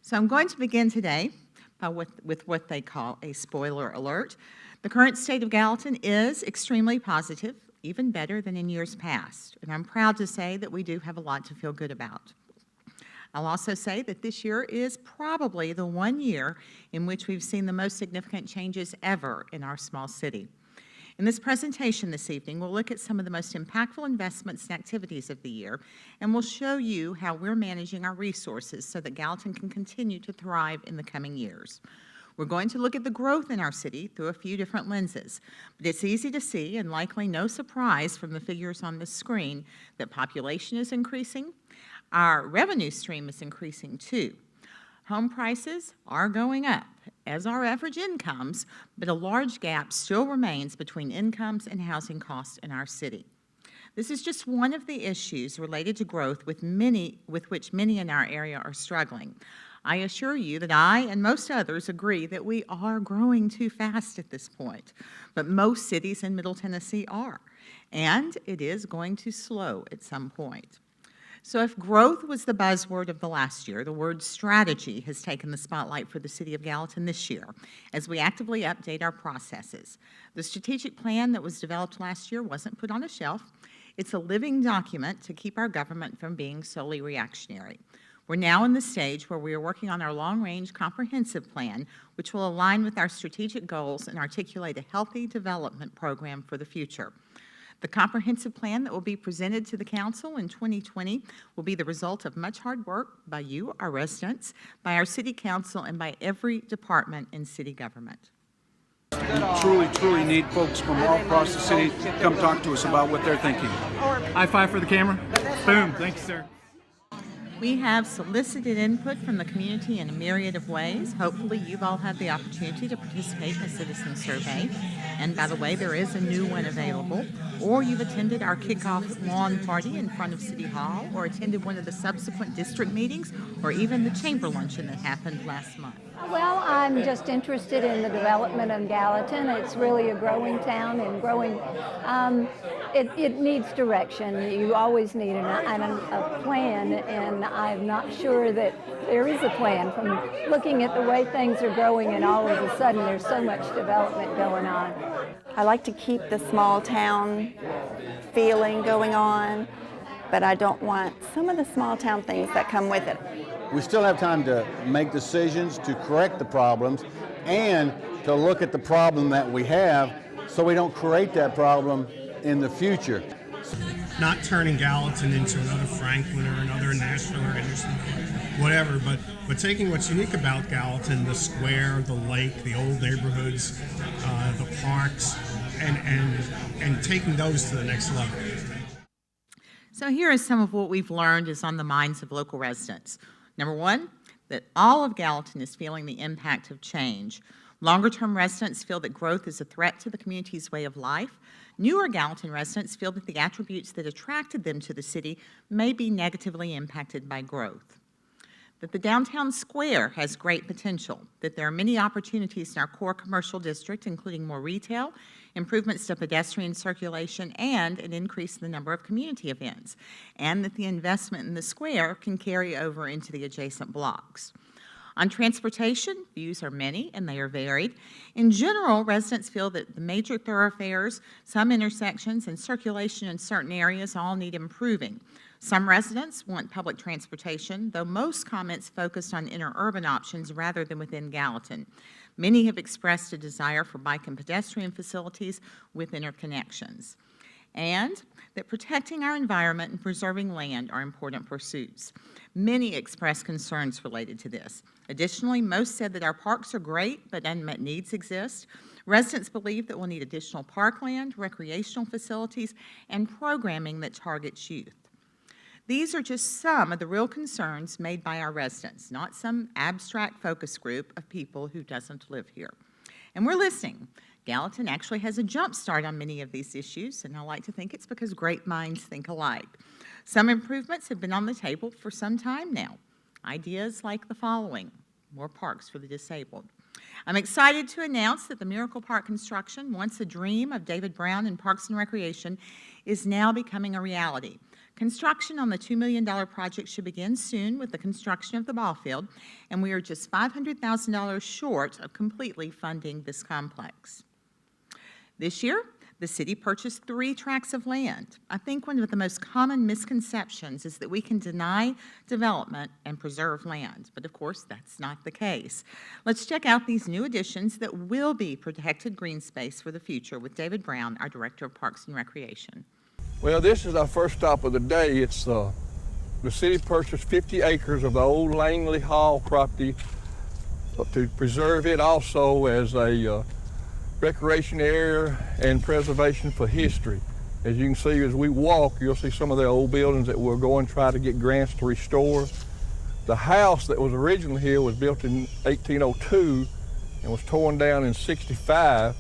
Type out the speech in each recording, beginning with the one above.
So I'm going to begin today with what they call a spoiler alert. The current state of Gallatin is extremely positive, even better than in years past, and I'm proud to say that we do have a lot to feel good about. I'll also say that this year is probably the one year in which we've seen the most significant changes ever in our small city. In this presentation this evening, we'll look at some of the most impactful investments and activities of the year, and we'll show you how we're managing our resources so that Gallatin can continue to thrive in the coming years. We're going to look at the growth in our city through a few different lenses, but it's easy to see, and likely no surprise from the figures on this screen, that population is increasing. Our revenue stream is increasing too. Home prices are going up, as are average incomes, but a large gap still remains between incomes and housing costs in our city. This is just one of the issues related to growth with which many in our area are struggling. I assure you that I and most others agree that we are growing too fast at this point, but most cities in Middle Tennessee are, and it is going to slow at some point. So if growth was the buzzword of the last year, the word strategy has taken the spotlight for the City of Gallatin this year as we actively update our processes. The strategic plan that was developed last year wasn't put on a shelf. It's a living document to keep our government from being solely reactionary. We're now in the stage where we are working on our long-range comprehensive plan, which will align with our strategic goals and articulate a healthy development program for the future. The comprehensive plan that will be presented to the Council in 2020 will be the result of much hard work by you, our residents, by our City Council, and by every department in city government. We truly need folks from all across the city to come talk to us about what they're thinking. High five for the camera. Boom. Thank you, sir. We have solicited input from the community in a myriad of ways. Hopefully you've all had the opportunity to participate in a citizen survey. And by the way, there is a new one available. Or you've attended our kickoff lawn party in front of City Hall, or attended one of the subsequent district meetings, or even the chamber luncheon that happened last month. Well, I'm just interested in the development of Gallatin. It's really a growing town and growing. It needs direction. You always need a plan, and I'm not sure that there is a plan. From looking at the way things are growing, and all of a sudden there's so much development going on. I like to keep the small town feeling going on, but I don't want some of the small town things that come with it. We still have time to make decisions, to correct the problems, and to look at the problem that we have so we don't create that problem in the future. Not turning Gallatin into another Franklin or another Nashville or Henderson, whatever, but taking what's unique about Gallatin, the square, the lake, the old neighborhoods, the parks, and taking those to the next level. So here is some of what we've learned is on the minds of local residents. Number one, that all of Gallatin is feeling the impact of change. Longer-term residents feel that growth is a threat to the community's way of life. Newer Gallatin residents feel that the attributes that attracted them to the city may be negatively impacted by growth. That the downtown square has great potential, that there are many opportunities in our core commercial district, including more retail, improvements to pedestrian circulation, and an increase in the number of community events, and that the investment in the square can carry over into the adjacent blocks. On transportation, views are many and they are varied. In general, residents feel that the major thoroughfares, some intersections, and circulation in certain areas all need improving. Some residents want public transportation, though most comments focused on interurban options rather than within Gallatin. Many have expressed a desire for bike and pedestrian facilities with interconnections. And that protecting our environment and preserving land are important pursuits. Many expressed concerns related to this. Additionally, most said that our parks are great, but unmet needs exist. Residents believe that we'll need additional parkland, recreational facilities, and programming that targets youth. These are just some of the real concerns made by our residents, not some abstract focus group of people who doesn't live here. And we're listening. Gallatin actually has a jump start on many of these issues, and I like to think it's because great minds think alike. Some improvements have been on the table for some time now. Ideas like the following: more parks for the disabled. I'm excited to announce that the Miracle Park construction, once a dream of David Brown and Parks and Recreation, is now becoming a reality. Construction on the $2 million project should begin soon with the construction of the ball field, and we are just $500,000 short of completely funding this complex. This year, the city purchased 3 tracts of land. I think one of the most common misconceptions is that we can deny development and preserve land, but of course that's not the case. Let's check out these new additions that will be protected green space for the future with David Brown, our Director of Parks and Recreation. Well, this is our first stop of the day. It's the city purchased 50 acres of the old Langley Hall property to preserve it also as a recreation area and preservation for history. As you can see, as we walk, you'll see some of the old buildings that we're going to try to get grants to restore. The house that was originally here was built in 1802 and was torn down in 65,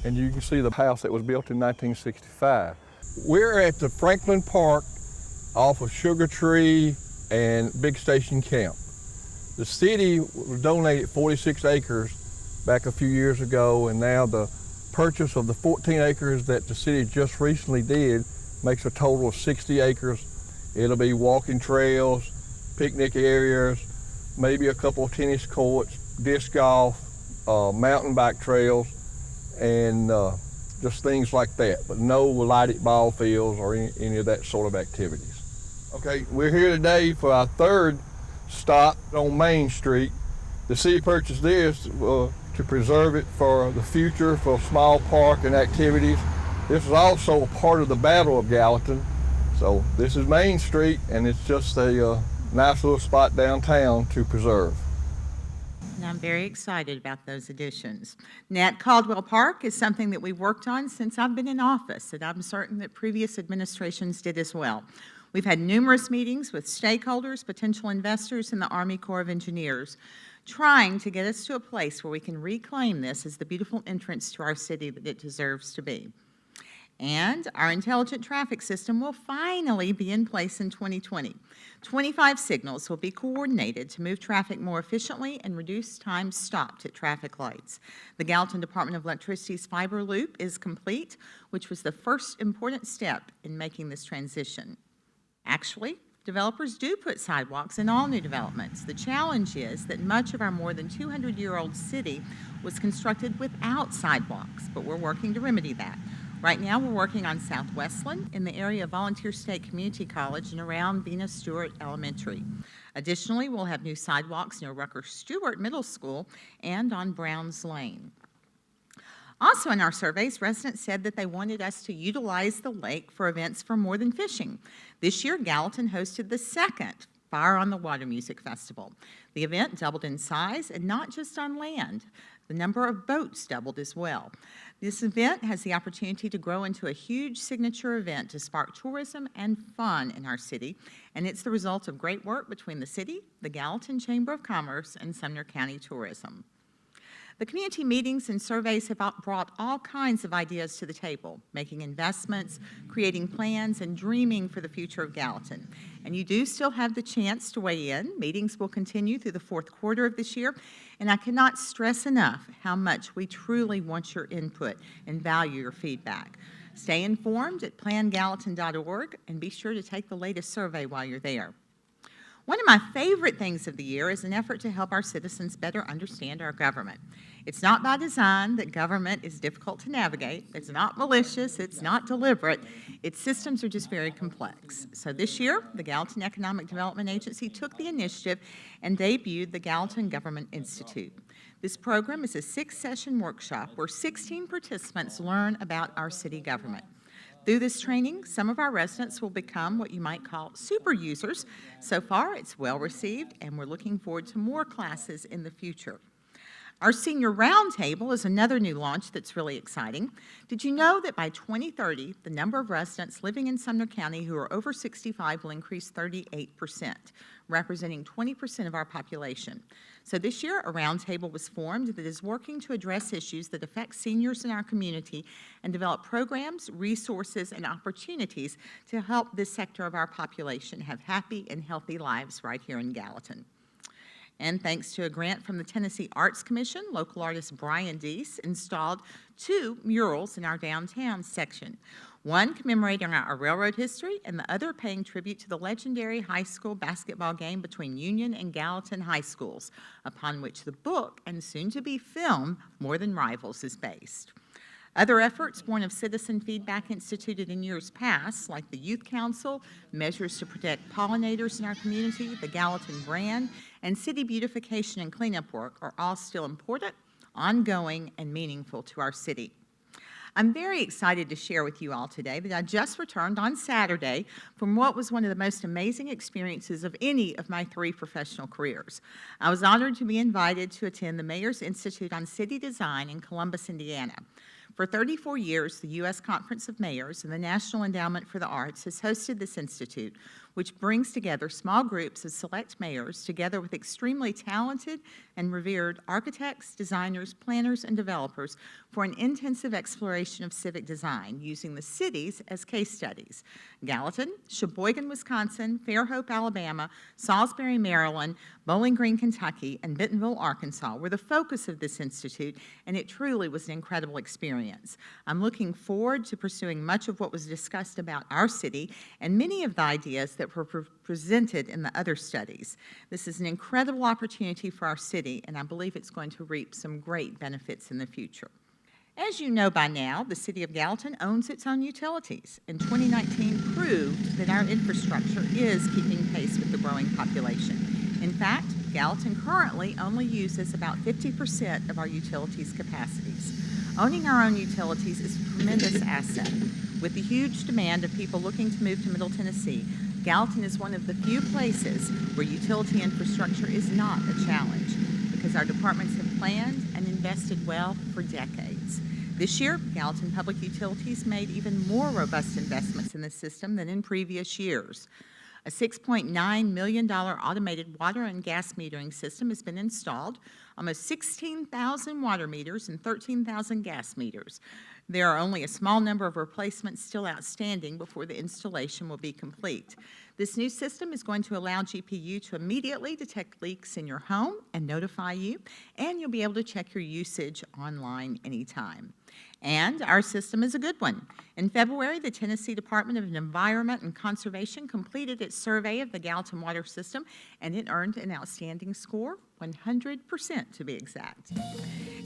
and you can see the house that was built in 1965. We're at the Franklin Park off of Sugar Tree and Big Station Camp. The city donated 46 acres back a few years ago, and now the purchase of the 14 acres that the city just recently did makes a total of 60 acres. It'll be walking trails, picnic areas, maybe a couple of tennis courts, disc golf, mountain bike trails, and just things like that, but no lighted ball fields or any of that sort of activities. Okay, we're here today for our third stop on Main Street. The city purchased this to preserve it for the future, for small park and activities. This is also a part of the Battle of Gallatin. So this is Main Street, and it's just a nice little spot downtown to preserve. And I'm very excited about those additions. Nat Caldwell Park is something that we've worked on since I've been in office, and I'm certain that previous administrations did as well. We've had numerous meetings with stakeholders, potential investors, and the Army Corps of Engineers, trying to get us to a place where we can reclaim this as the beautiful entrance to our city that it deserves to be. And our intelligent traffic system will finally be in place in 2020. 25 signals will be coordinated to move traffic more efficiently and reduce time stopped at traffic lights. The Gallatin Department of Electricity's fiber loop is complete, which was the first important step in making this transition. Actually, developers do put sidewalks in all new developments. The challenge is that much of our more than 200-year-old city was constructed without sidewalks, but we're working to remedy that. Right now, we're working on South Westland in the area of Volunteer State Community College and around Vena Stewart Elementary. Additionally, we'll have new sidewalks near Rucker Stewart Middle School and on Browns Lane. Also in our surveys, residents said that they wanted us to utilize the lake for events for more than fishing. This year, Gallatin hosted the second Fire on the Water Music Festival. The event doubled in size, and not just on land. The number of boats doubled as well. This event has the opportunity to grow into a huge signature event to spark tourism and fun in our city, and it's the result of great work between the city, the Gallatin Chamber of Commerce, and Sumner County Tourism. The community meetings and surveys have brought all kinds of ideas to the table, making investments, creating plans, and dreaming for the future of Gallatin. And you do still have the chance to weigh in. Meetings will continue through the fourth quarter of this year, and I cannot stress enough how much we truly want your input and value your feedback. Stay informed at plangallatin.org, and be sure to take the latest survey while you're there. One of my favorite things of the year is an effort to help our citizens better understand our government. It's not by design that government is difficult to navigate. It's not malicious. It's not deliberate. Its systems are just very complex. So this year, the Gallatin Economic Development Agency took the initiative and debuted the Gallatin Government Institute. This program is a 6-session workshop where 16 participants learn about our city government. Through this training, some of our residents will become what you might call super users. So far, it's well received, and we're looking forward to more classes in the future. Our Senior Roundtable is another new launch that's really exciting. Did you know that by 2030, the number of residents living in Sumner County who are over 65 will increase 38%, representing 20% of our population? So this year, a roundtable was formed that is working to address issues that affect seniors in our community and develop programs, resources, and opportunities to help this sector of our population have happy and healthy lives right here in Gallatin. And thanks to a grant from the Tennessee Arts Commission, local artist Brian Deese installed 2 murals in our downtown section. one commemorating our railroad history and the other paying tribute to the legendary high school basketball game between Union and Gallatin high schools, upon which the book and soon-to-be film More Than Rivals is based. Other efforts born of citizen feedback instituted in years past, like the Youth Council, measures to protect pollinators in our community, the Gallatin brand, and city beautification and cleanup work are all still important, ongoing, and meaningful to our city. I'm very excited to share with you all today that I just returned on Saturday from what was one of the most amazing experiences of any of my 3 professional careers. I was honored to be invited to attend the Mayor's Institute on City Design in Columbus, Indiana. For 34 years, the U.S. Conference of Mayors and the National Endowment for the Arts has hosted this institute, which brings together small groups of select mayors together with extremely talented and revered architects, designers, planners, and developers for an intensive exploration of civic design using the cities as case studies. Gallatin, Sheboygan, Wisconsin, Fairhope, Alabama, Salisbury, Maryland, Bowling Green, Kentucky, and Bentonville, Arkansas were the focus of this institute, and it truly was an incredible experience. I'm looking forward to pursuing much of what was discussed about our city and many of the ideas that were presented in the other studies. This is an incredible opportunity for our city, and I believe it's going to reap some great benefits in the future. As you know by now, the City of Gallatin owns its own utilities, and 2019 proved that our infrastructure is keeping pace with the growing population. In fact, Gallatin currently only uses about 50% of our utilities' capacities. Owning our own utilities is a tremendous asset. With the huge demand of people looking to move to Middle Tennessee, Gallatin is one of the few places where utility infrastructure is not a challenge because our departments have planned and invested well for decades. This year, Gallatin Public Utilities made even more robust investments in the system than in previous years. A $6.9 million automated water and gas metering system has been installed, almost 16,000 water meters and 13,000 gas meters. There are only a small number of replacements still outstanding before the installation will be complete. This new system is going to allow GPU to immediately detect leaks in your home and notify you, and you'll be able to check your usage online anytime. And our system is a good one. In February, the Tennessee Department of Environment and Conservation completed its survey of the Gallatin water system, and it earned an outstanding score, 100% to be exact.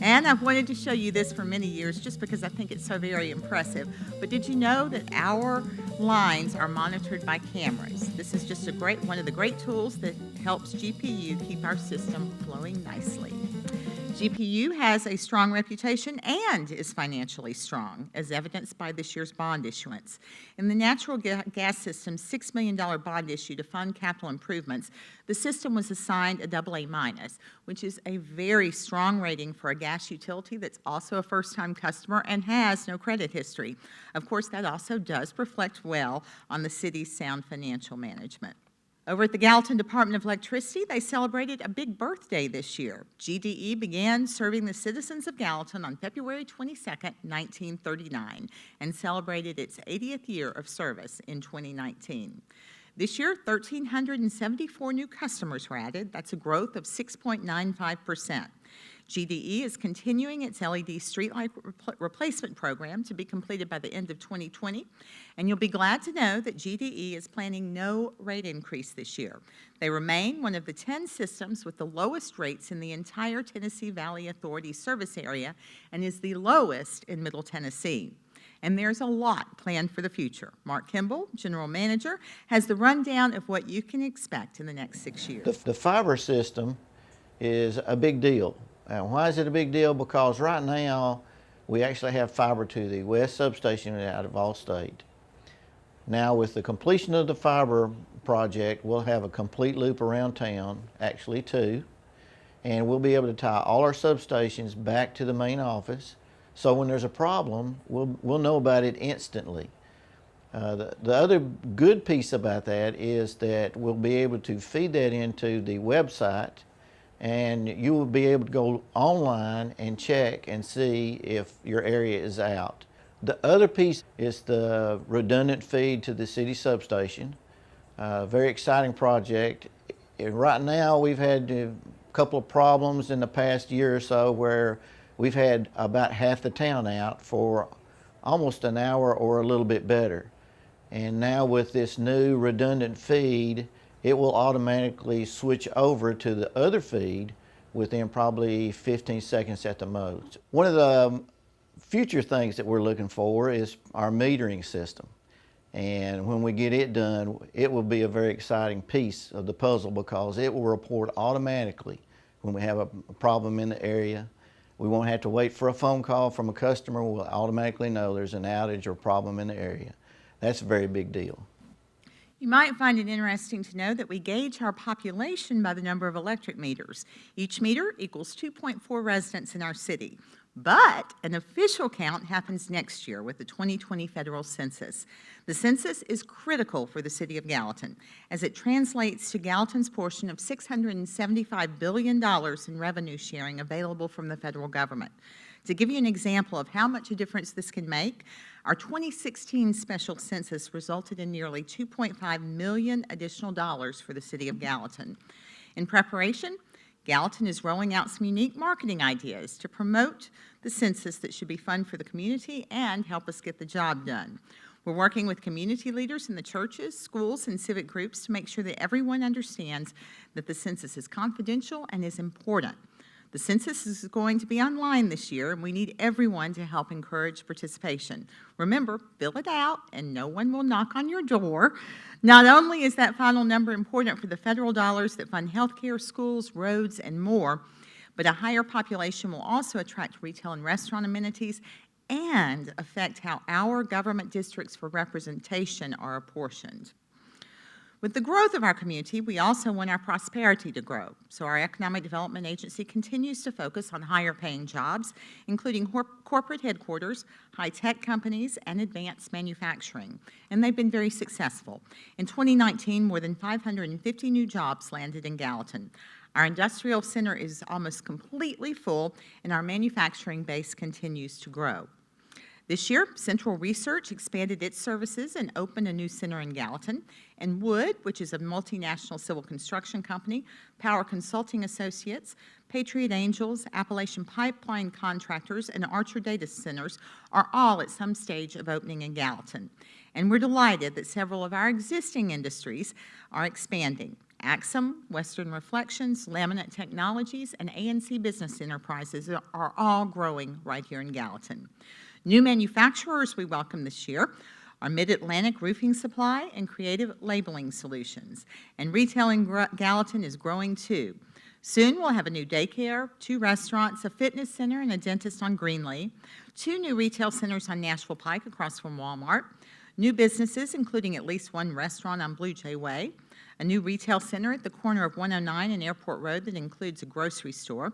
And I've wanted to show you this for many years just because I think it's so very impressive. But did you know that our lines are monitored by cameras? This is just one of the great tools that helps GPU keep our system flowing nicely. GPU has a strong reputation and is financially strong, as evidenced by this year's bond issuance. In the natural gas system's $6 million bond issue to fund capital improvements, the system was assigned a AA-, which is a very strong rating for a gas utility that's also a first-time customer and has no credit history. Of course, that also does reflect well on the city's sound financial management. Over at the Gallatin Department of Electricity, they celebrated a big birthday this year. GDE began serving the citizens of Gallatin on February 22nd, 1939, and celebrated its 80th year of service in 2019. This year, 1,374 new customers were added. That's a growth of 6.95%. GDE is continuing its LED streetlight replacement program to be completed by the end of 2020, and you'll be glad to know that GDE is planning no rate increase this year. They remain one of the 10 systems with the lowest rates in the entire Tennessee Valley Authority service area and is the lowest in Middle Tennessee. And there's a lot planned for the future. Mark Kimball, General Manager, has the rundown of what you can expect in the next 6 years. The fiber system is a big deal. And why is it a big deal? Because right now we actually have fiber to the west substation out of Allstate. Now with the completion of the fiber project, we'll have a complete loop around town, actually 2, and we'll be able to tie all our substations back to the main office. So when there's a problem, we'll know about it instantly. The other good piece about that is that we'll be able to feed that into the website, and you will be able to go online and check and see if your area is out. The other piece is the redundant feed to the city substation. Very exciting project. Right now we've had a couple of problems in the past year or so where we've had about half the town out for almost an hour or a little bit better. And now with this new redundant feed, it will automatically switch over to the other feed within probably 15 seconds at the most. One of the future things that we're looking for is our metering system. And when we get it done, it will be a very exciting piece of the puzzle because it will report automatically when we have a problem in the area. We won't have to wait for a phone call from a customer. We'll automatically know there's an outage or problem in the area. That's a very big deal. You might find it interesting to know that we gauge our population by the number of electric meters. Each meter equals 2.4 residents in our city. But an official count happens next year with the 2020 federal census. The census is critical for the city of Gallatin as it translates to Gallatin's portion of $675 billion in revenue sharing available from the federal government. To give you an example of how much a difference this can make, our 2016 special census resulted in nearly $2.5 million additional dollars for the city of Gallatin. In preparation, Gallatin is rolling out some unique marketing ideas to promote the census that should be fun for the community and help us get the job done. We're working with community leaders in the churches, schools, and civic groups to make sure that everyone understands that the census is confidential and is important. The census is going to be online this year, and we need everyone to help encourage participation. Remember, fill it out, and no one will knock on your door. Not only is that final number important for the federal dollars that fund healthcare, schools, roads, and more, but a higher population will also attract retail and restaurant amenities and affect how our government districts for representation are apportioned. With the growth of our community, we also want our prosperity to grow. So our Economic Development Agency continues to focus on higher paying jobs, including corporate headquarters, high-tech companies, and advanced manufacturing. And they've been very successful. In 2019, more than 550 new jobs landed in Gallatin. Our industrial center is almost completely full, and our manufacturing base continues to grow. This year, Central Research expanded its services and opened a new center in Gallatin. And Wood, which is a multinational civil construction company, Power Consulting Associates, Patriot Angels, Appalachian Pipeline Contractors, and Archer Data Centers are all at some stage of opening in Gallatin. And we're delighted that several of our existing industries are expanding. Axum, Western Reflections, Laminate Technologies, and ANC Business Enterprises are all growing right here in Gallatin. New manufacturers we welcome this year are Mid-Atlantic Roofing Supply and Creative Labeling Solutions. And retail in Gallatin is growing too. Soon we'll have a new daycare, 2 restaurants, a fitness center, and a dentist on Greenlee, 2 new retail centers on Nashville Pike across from Walmart, new businesses including at least 1 restaurant on Blue Jay Way, a new retail center at the corner of 109 and Airport Road that includes a grocery store,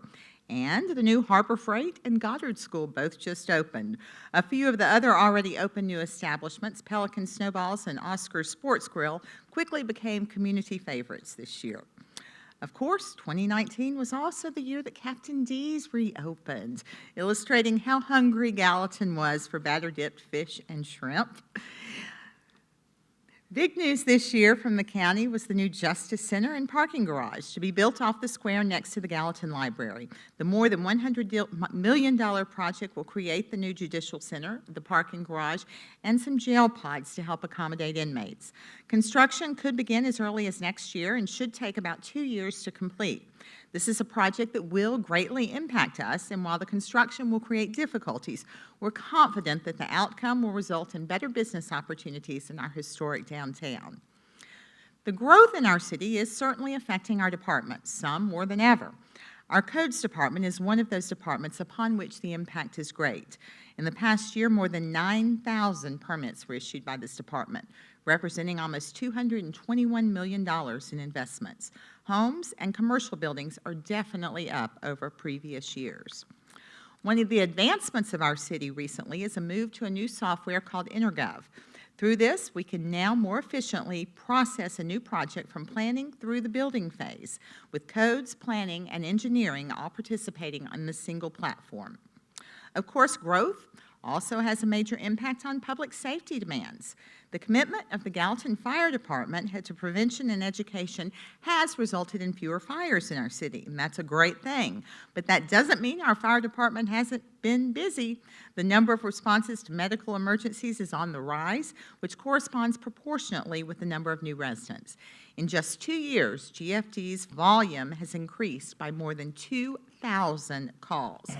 and the new Harbor Freight and Goddard School both just opened. A few of the other already open new establishments, Pelican Snowballs and Oscar Sports Grill, quickly became community favorites this year. Of course, 2019 was also the year that Captain D's reopened, illustrating how hungry Gallatin was for batter-dipped fish and shrimp. Big news this year from the county was the new Justice Center and parking garage to be built off the square next to the Gallatin Library. The more than $100 million project will create the new Judicial Center, the parking garage, and some jail pods to help accommodate inmates. Construction could begin as early as next year and should take about 2 years to complete. This is a project that will greatly impact us, and while the construction will create difficulties, we're confident that the outcome will result in better business opportunities in our historic downtown. The growth in our city is certainly affecting our departments, some more than ever. Our codes department is one of those departments upon which the impact is great. In the past year, more than 9,000 permits were issued by this department, representing almost $221 million in investments. Homes and commercial buildings are definitely up over previous years. One of the advancements of our city recently is a move to a new software called InterGov. Through this, we can now more efficiently process a new project from planning through the building phase, with codes, planning, and engineering all participating on this single platform. Of course, growth also has a major impact on public safety demands. The commitment of the Gallatin Fire Department to prevention and education has resulted in fewer fires in our city, and that's a great thing. But that doesn't mean our fire department hasn't been busy. The number of responses to medical emergencies is on the rise, which corresponds proportionately with the number of new residents. In just 2 years, GFD's volume has increased by more than 2,000 calls.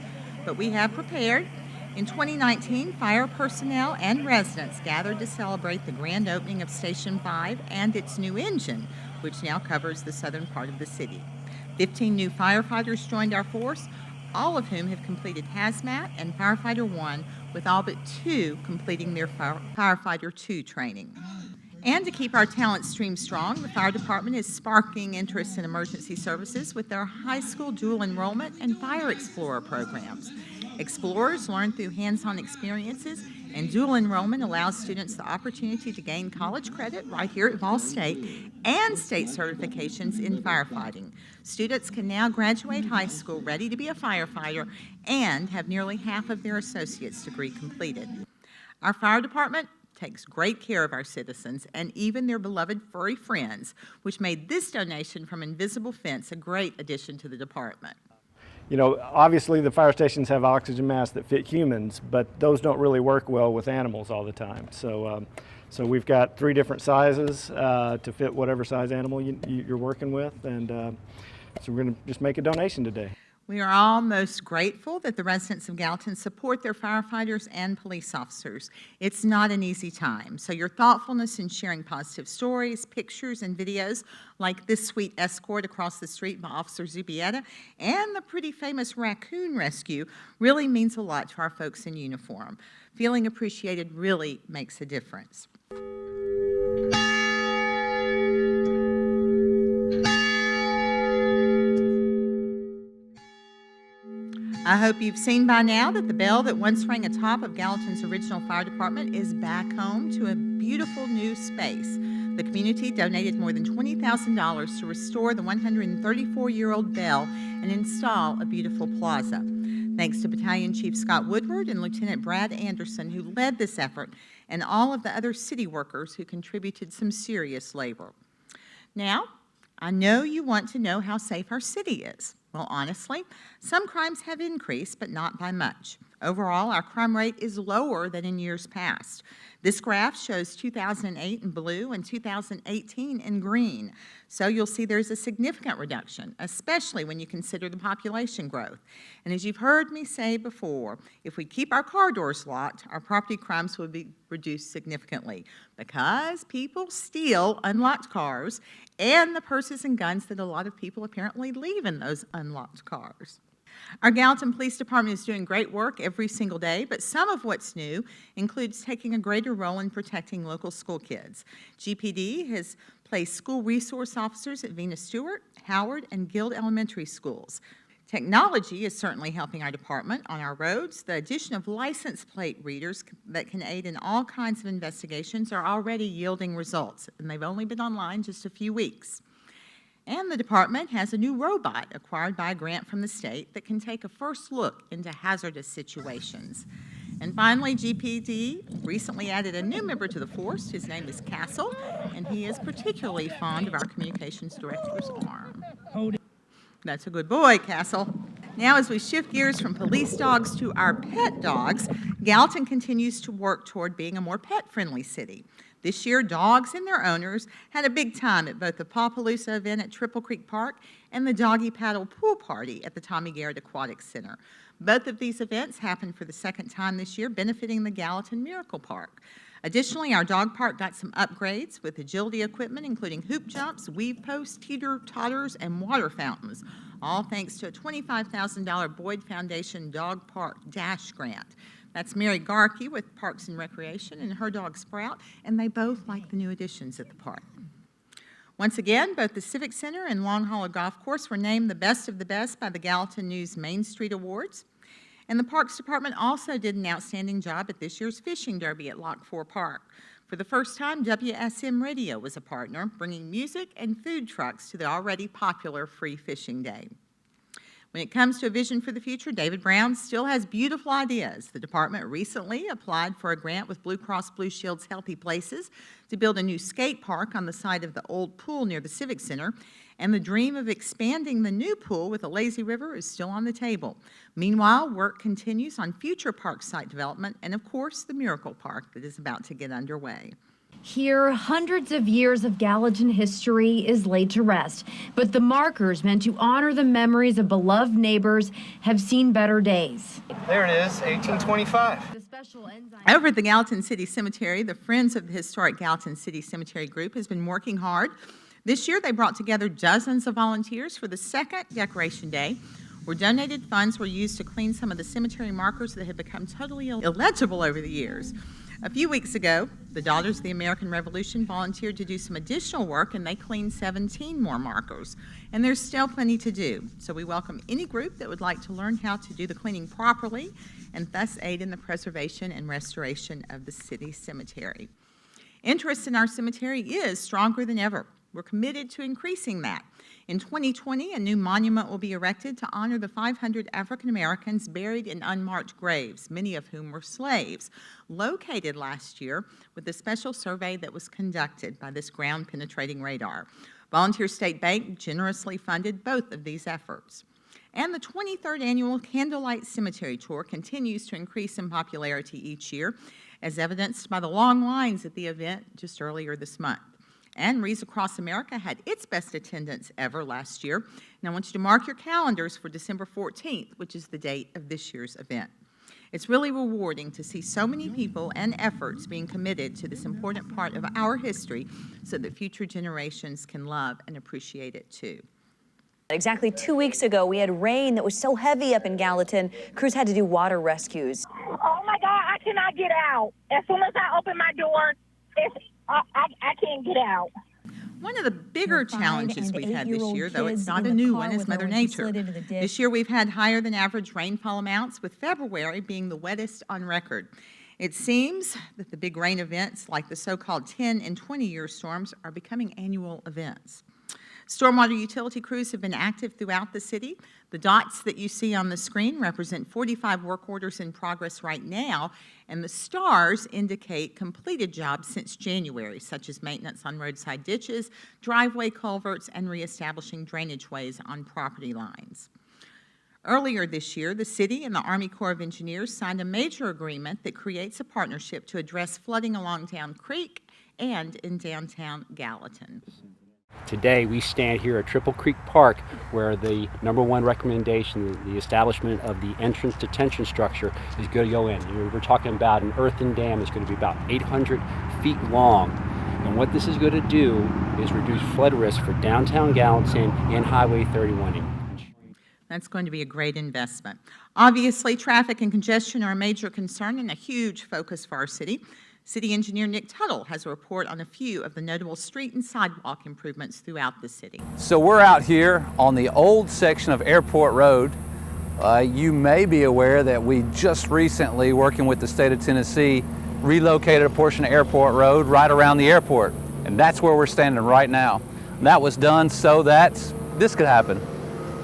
But we have prepared. In 2019, fire personnel and residents gathered to celebrate the grand opening of Station 5 and its new engine, which now covers the southern part of the city. 15 new firefighters joined our force, all of whom have completed hazmat and firefighter 1, with all but 2 completing their firefighter 2 training. And to keep our talent stream strong, the fire department is sparking interest in emergency services with their high school dual enrollment and Fire Explorer programs. Explorers learn through hands-on experiences, and dual enrollment allows students the opportunity to gain college credit right here at Vol State and state certifications in firefighting. Students can now graduate high school ready to be a firefighter and have nearly half of their associate's degree completed. Our fire department takes great care of our citizens and even their beloved furry friends, which made this donation from Invisible Fence a great addition to the department. You know, obviously the fire stations have oxygen masks that fit humans, but those don't really work well with animals all the time. So we've got 3 different sizes to fit whatever size animal you're working with, and so we're going to just make a donation today. We are all most grateful that the residents of Gallatin support their firefighters and police officers. It's not an easy time, so your thoughtfulness in sharing positive stories, pictures, and videos like this sweet escort across the street by Officer Zubietta and the pretty famous raccoon rescue really means a lot to our folks in uniform. Feeling appreciated really makes a difference. I hope you've seen by now that the bell that once rang atop of Gallatin's original fire department is back home to a beautiful new space. The community donated more than $20,000 to restore the 134-year-old bell and install a beautiful plaza. Thanks to Battalion Chief Scott Woodward and Lieutenant Brad Anderson, who led this effort, and all of the other city workers who contributed some serious labor. Now, I know you want to know how safe our city is. Well, honestly, some crimes have increased, but not by much. Overall, our crime rate is lower than in years past. This graph shows 2008 in blue and 2018 in green. So you'll see there's a significant reduction, especially when you consider the population growth. And as you've heard me say before, if we keep our car doors locked, our property crimes would be reduced significantly because people steal unlocked cars and the purses and guns that a lot of people apparently leave in those unlocked cars. Our Gallatin Police Department is doing great work every single day, but some of what's new includes taking a greater role in protecting local school kids. GPD has placed school resource officers at Venus Stewart, Howard, and Guild Elementary Schools. Technology is certainly helping our department on our roads. The addition of license plate readers that can aid in all kinds of investigations are already yielding results, and they've only been online just a few weeks. And the department has a new robot acquired by a grant from the state that can take a first look into hazardous situations. And finally, GPD recently added a new member to the force. His name is Castle, and he is particularly fond of our communications director's arm. That's a good boy, Castle. Now, as we shift gears from police dogs to our pet dogs, Gallatin continues to work toward being a more pet-friendly city. This year, dogs and their owners had a big time at both the Pawpalooza event at Triple Creek Park and the Doggy Paddle Pool Party at the Tommy Garrett Aquatic Center. Both of these events happened for the second time this year, benefiting the Gallatin Miracle Park. Additionally, our dog park got some upgrades with agility equipment, including hoop jumps, weave posts, teeter-totters, and water fountains, all thanks to a $25,000 Boyd Foundation Dog Park Dash grant. That's Mary Garkey with Parks and Recreation and her dog Sprout, and they both like the new additions at the park. Once again, both the Civic Center and Long Hollow Golf Course were named the best of the best by the Gallatin News Main Street Awards. And the Parks Department also did an outstanding job at this year's Fishing Derby at Lock 4 Park. For the first time, WSM Radio was a partner, bringing music and food trucks to the already popular Free Fishing Day. When it comes to a vision for the future, David Brown still has beautiful ideas. The department recently applied for a grant with Blue Cross Blue Shield's Healthy Places to build a new skate park on the site of the old pool near the Civic Center, and the dream of expanding the new pool with a lazy river is still on the table. Meanwhile, work continues on future park site development and, of course, the Miracle Park that is about to get underway. Here, hundreds of years of Gallatin history is laid to rest, but the markers meant to honor the memories of beloved neighbors have seen better days. There it is, 1825. The special enzyme Over at the Gallatin City Cemetery, the Friends of the Historic Gallatin City Cemetery Group has been working hard. This year, they brought together dozens of volunteers for the second Decoration Day, where donated funds were used to clean some of the cemetery markers that had become totally illegible over the years. A few weeks ago, the Daughters of the American Revolution volunteered to do some additional work, and they cleaned 17 more markers. And there's still plenty to do. So we welcome any group that would like to learn how to do the cleaning properly and thus aid in the preservation and restoration of the city cemetery. Interest in our cemetery is stronger than ever. We're committed to increasing that. In 2020, a new monument will be erected to honor the 500 African Americans buried in unmarked graves, many of whom were slaves, located last year with a special survey that was conducted by this ground-penetrating radar. Volunteer State Bank generously funded both of these efforts. And the 23rd annual Candlelight Cemetery Tour continues to increase in popularity each year, as evidenced by the long lines at the event just earlier this month. And Wreaths Across America had its best attendance ever last year. And I want you to mark your calendars for December 14th, which is the date of this year's event. It's really rewarding to see so many people and efforts being committed to this important part of our history so that future generations can love and appreciate it too. Exactly 2 weeks ago, we had rain that was so heavy up in Gallatin, crews had to do water rescues. Oh my God, I cannot get out. As soon as I open my door, I can't get out. One of the bigger challenges we've had this year, though it's not a new one, is Mother Nature. This year we've had higher than average rainfall amounts, with February being the wettest on record. It seems that the big rain events, like the so-called 10 and 20-year storms, are becoming annual events. Stormwater utility crews have been active throughout the city. The dots that you see on the screen represent 45 work orders in progress right now, and the stars indicate completed jobs since January, such as maintenance on roadside ditches, driveway culverts, and reestablishing drainage ways on property lines. Earlier this year, the city and the Army Corps of Engineers signed a major agreement that creates a partnership to address flooding along Town Creek and in downtown Gallatin. Today we stand here at Triple Creek Park, where the #1 recommendation, the establishment of the entrance detention structure, is going to go in. We're talking about an earthen dam that's going to be about 800 feet long. And what this is going to do is reduce flood risk for downtown Gallatin and Highway 31. That's going to be a great investment. Obviously, traffic and congestion are a major concern and a huge focus for our city. City Engineer Nick Tuttle has a report on a few of the notable street and sidewalk improvements throughout the city. So we're out here on the old section of Airport Road. You may be aware that we just recently, working with the state of Tennessee, relocated a portion of Airport Road right around the airport. And that's where we're standing right now. And that was done so that this could happen.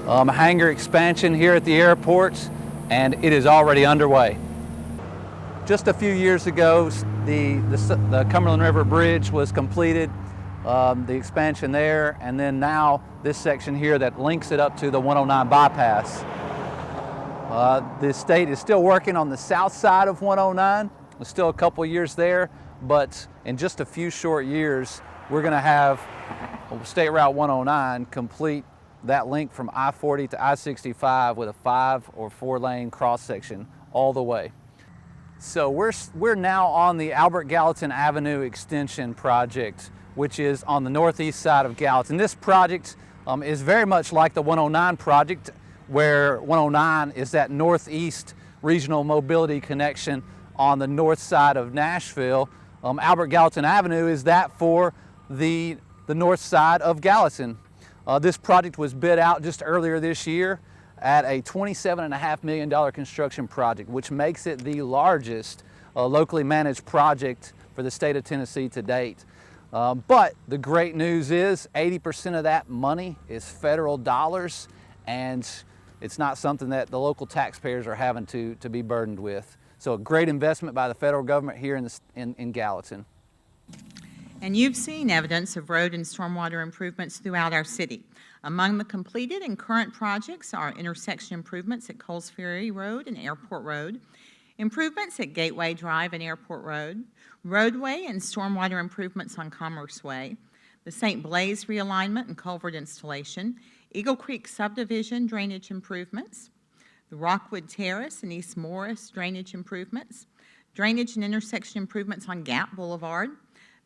A hangar expansion here at the airport, and it is already underway. Just a few years ago, the Cumberland River Bridge was completed, the expansion there, and then now this section here that links it up to the 109 bypass. The state is still working on the south side of 109. There's still a couple years there, but in just a few short years, we're going to have State Route 109 complete that link from I-40 to I-65 with a 5 or 4 lane cross section all the way. So we're now on the Albert Gallatin Avenue Extension project, which is on the northeast side of Gallatin. This project is very much like the 109 project, where 109 is that northeast regional mobility connection on the north side of Nashville. Albert Gallatin Avenue is that for the north side of Gallatin. This project was bid out just earlier this year at a $27.5 million construction project, which makes it the largest locally managed project for the state of Tennessee to date. But the great news is 80% of that money is federal dollars, and It's not something that the local taxpayers are having to be burdened with. So a great investment by the federal government here in Gallatin. And you've seen evidence of road and stormwater improvements throughout our city. Among the completed and current projects are intersection improvements at Coles Ferry Road and Airport Road, improvements at Gateway Drive and Airport Road, roadway and stormwater improvements on Commerce Way, the St. Blaise realignment and culvert installation, Eagle Creek subdivision drainage improvements, the Rockwood Terrace and East Morris drainage improvements, drainage and intersection improvements on Gap Boulevard,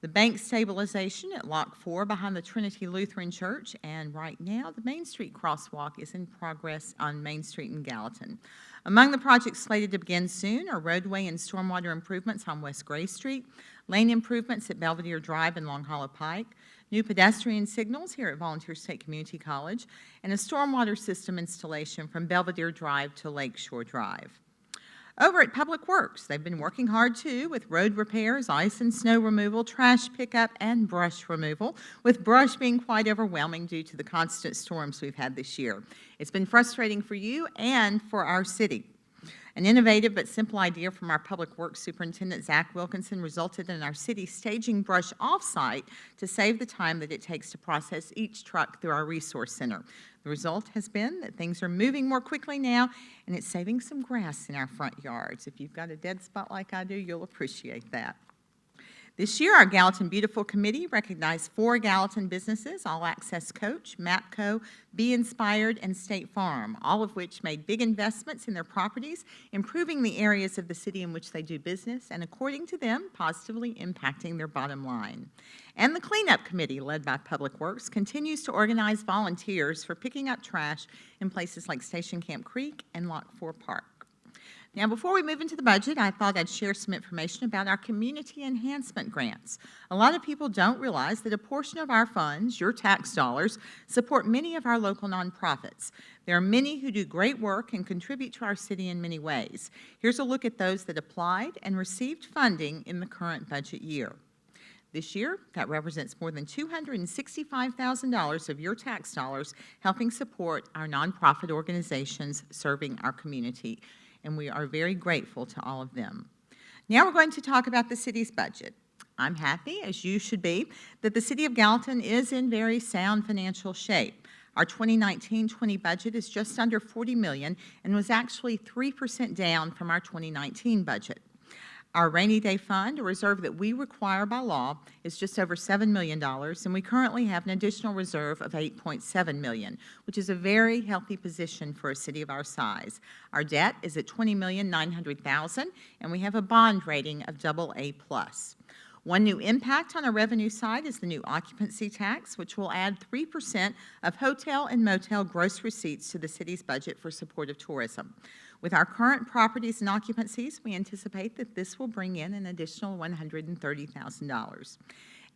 the bank stabilization at Lock 4 behind the Trinity Lutheran Church, and right now the Main Street crosswalk is in progress on Main Street in Gallatin. Among the projects slated to begin soon are roadway and stormwater improvements on West Gray Street, lane improvements at Belvedere Drive and Long Hollow Pike, new pedestrian signals here at Volunteer State Community College, and a stormwater system installation from Belvedere Drive to Lakeshore Drive. Over at Public Works, they've been working hard too with road repairs, ice and snow removal, trash pickup, and brush removal, with brush being quite overwhelming due to the constant storms we've had this year. It's been frustrating for you and for our city. An innovative but simple idea from our Public Works Superintendent, Zach Wilkinson, resulted in our city staging brush off-site to save the time that it takes to process each truck through our resource center. The result has been that things are moving more quickly now, and it's saving some grass in our front yards. If you've got a dead spot like I do, you'll appreciate that. This year, our Gallatin Beautiful Committee recognized 4 Gallatin businesses, All Access Coach, MAPCO, Be Inspired, and State Farm, all of which made big investments in their properties, improving the areas of the city in which they do business, and according to them, positively impacting their bottom line. And the Cleanup Committee, led by Public Works, continues to organize volunteers for picking up trash in places like Station Camp Creek and Lock 4 Park. Now, before we move into the budget, I thought I'd share some information about our community enhancement grants. A lot of people don't realize that a portion of our funds, your tax dollars, support many of our local nonprofits. There are many who do great work and contribute to our city in many ways. Here's a look at those that applied and received funding in the current budget year. This year, that represents more than $265,000 of your tax dollars helping support our nonprofit organizations serving our community, and we are very grateful to all of them. Now we're going to talk about the city's budget. I'm happy, as you should be, that the City of Gallatin is in very sound financial shape. Our 2019-20 budget is just under $40 million and was actually 3% down from our 2019 budget. Our rainy day fund, a reserve that we require by law, is just over $7 million, and we currently have an additional reserve of $8.7 million, which is a very healthy position for a city of our size. Our debt is at $20,900,000, and we have a bond rating of AA+. One new impact on our revenue side is the new occupancy tax, which will add 3% of hotel and motel gross receipts to the city's budget for support of tourism. With our current properties and occupancies, we anticipate that this will bring in an additional $130,000.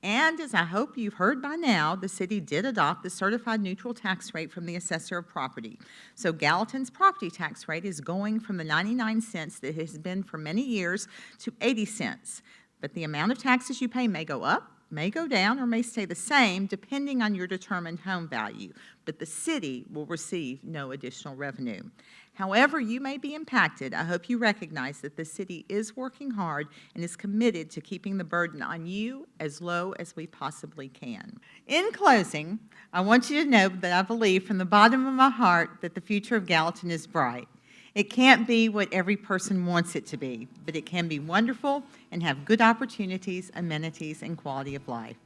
And as I hope you've heard by now, the city did adopt the certified neutral tax rate from the assessor of property. So Gallatin's property tax rate is going from the 99 cents that it has been for many years to 80 cents. But the amount of taxes you pay may go up, may go down, or may stay the same depending on your determined home value. But the city will receive no additional revenue. However you may be impacted, I hope you recognize that the city is working hard and is committed to keeping the burden on you as low as we possibly can. In closing, I want you to know that I believe from the bottom of my heart that the future of Gallatin is bright. It can't be what every person wants it to be, but it can be wonderful and have good opportunities, amenities, and quality of life.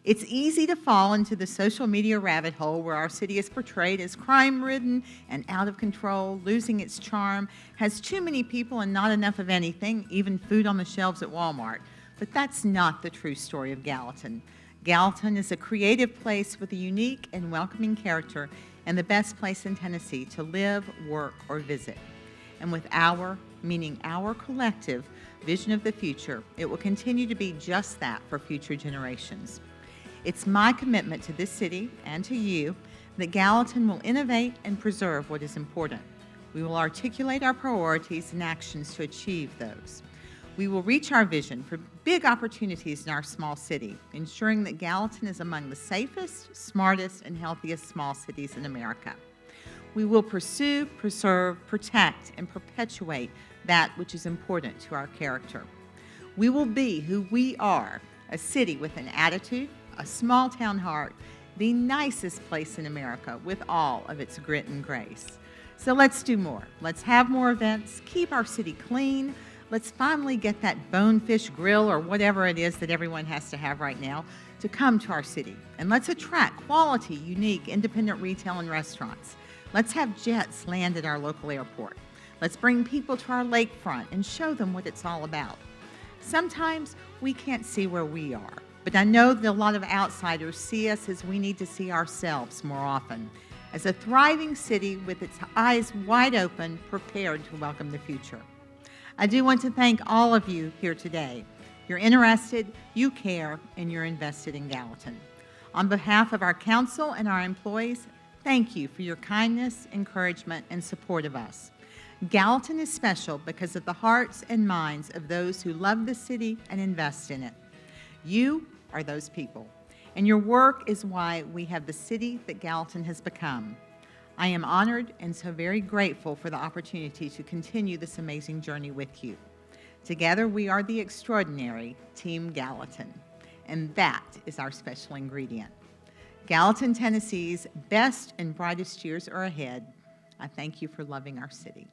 It's easy to fall into the social media rabbit hole where our city is portrayed as crime-ridden and out of control, losing its charm, has too many people and not enough of anything, even food on the shelves at Walmart. But that's not the true story of Gallatin. Gallatin is a creative place with a unique and welcoming character and the best place in Tennessee to live, work, or visit. And with our, meaning our collective, vision of the future, it will continue to be just that for future generations. It's my commitment to this city and to you that Gallatin will innovate and preserve what is important. We will articulate our priorities and actions to achieve those. We will reach our vision for big opportunities in our small city, ensuring that Gallatin is among the safest, smartest, and healthiest small cities in America. We will pursue, preserve, protect, and perpetuate that which is important to our character. We will be who we are, a city with an attitude, a small town heart, the nicest place in America with all of its grit and grace. So let's do more. Let's have more events, keep our city clean. Let's finally get that bonefish grill or whatever it is that everyone has to have right now to come to our city. And let's attract quality, unique, independent retail and restaurants. Let's have jets land at our local airport. Let's bring people to our lakefront and show them what it's all about. Sometimes we can't see where we are, but I know that a lot of outsiders see us as we need to see ourselves more often, as a thriving city with its eyes wide open, prepared to welcome the future. I do want to thank all of you here today. You're interested, you care, and you're invested in Gallatin. On behalf of our council and our employees, thank you for your kindness, encouragement, and support of us. Gallatin is special because of the hearts and minds of those who love the city and invest in it. You are those people, and your work is why we have the city that Gallatin has become. I am honored and so very grateful for the opportunity to continue this amazing journey with you. Together, we are the extraordinary Team Gallatin, and that is our special ingredient. Gallatin, Tennessee's best and brightest years are ahead. I thank you for loving our city.